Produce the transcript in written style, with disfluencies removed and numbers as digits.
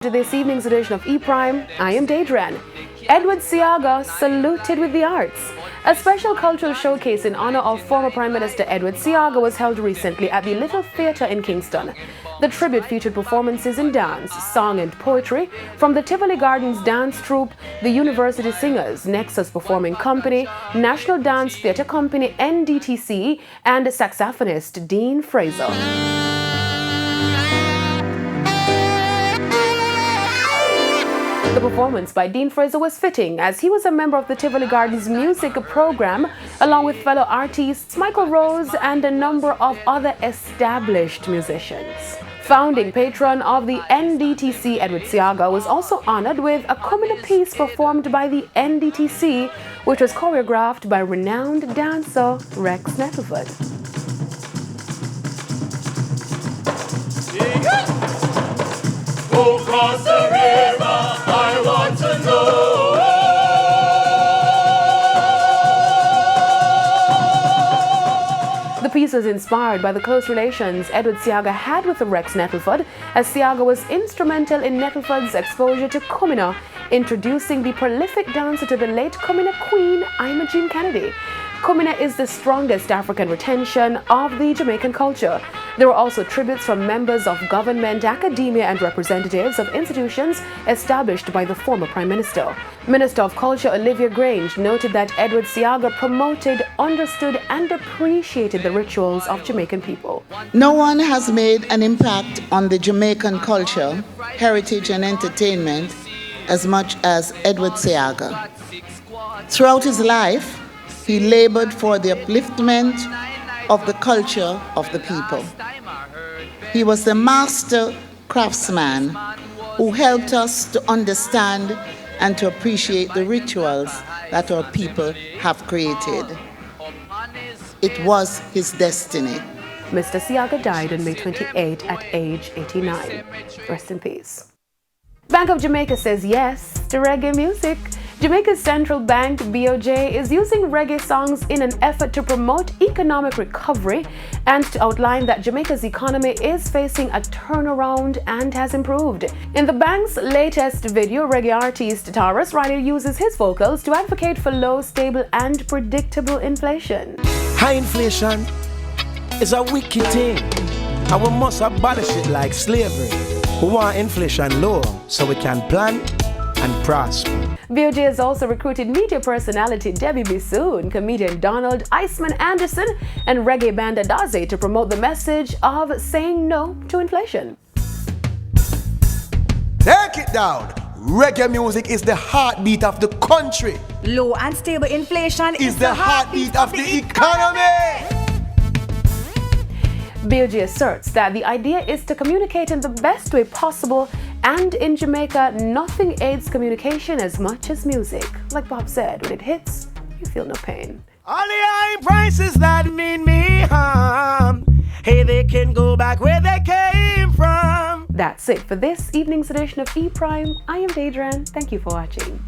To this evening's edition of E-Prime, I am Daedran. Edward Seaga saluted with the arts. A special cultural showcase in honor of former Prime Minister Edward Seaga was held recently at the Little Theatre in Kingston. The tribute featured performances in dance, song and poetry from the Tivoli Gardens Dance Troupe, the University Singers, Nexus Performing Company, National Dance Theatre Company NDTC, and saxophonist Dean Fraser. The performance by Dean Fraser was fitting as he was a member of the Tivoli Gardens music program along with fellow artists Michael Rose and a number of other established musicians. Founding patron of the NDTC, Edward Seaga, was also honored with a coming piece performed by the NDTC, which was choreographed by renowned dancer Rex Nettleford. Across the river, I want to know. The piece was inspired by the close relations Edward Seaga had with Rex Nettleford, as Seaga was instrumental in Nettleford's exposure to Kumina, introducing the prolific dancer to the late Kumina queen, Imogene Kennedy. Kumina is the strongest African retention of the Jamaican culture. There were also tributes from members of government, academia, and representatives of institutions established by the former Prime Minister. Minister of Culture Olivia Grange noted that Edward Seaga promoted, understood, and appreciated the rituals of Jamaican people. No one has made an impact on the Jamaican culture, heritage, and entertainment as much as Edward Seaga. Throughout his life, he labored for the upliftment of the culture of the people. He was the master craftsman who helped us to understand and to appreciate the rituals that our people have created. It was his destiny. Mr. Seaga died on May 28 at age 89. Rest in peace. Bank of Jamaica says yes to reggae music. Jamaica's central bank, BOJ, is using reggae songs in an effort to promote economic recovery and to outline that Jamaica's economy is facing a turnaround and has improved. In the bank's latest video, reggae artist Taurus Riley uses his vocals to advocate for low, stable, and predictable inflation. High inflation is a wicked thing, and we must abolish it like slavery. We want inflation low so we can plan and prosper. BOJ has also recruited media personality Debbie Bissoon, comedian Donald Iceman Anderson, and reggae band Adaze to promote the message of saying no to inflation. Take it down! Reggae music is the heartbeat of the country. Low and stable inflation is the heartbeat of the economy. BOJ asserts that the idea is to communicate in the best way possible, and in Jamaica, nothing aids communication as much as music. Like Bob said, when it hits, you feel no pain. All the high prices that mean me harm, hey, they can go back where they came from. That's it for this evening's edition of E-Prime. I am Daedran. Thank you for watching.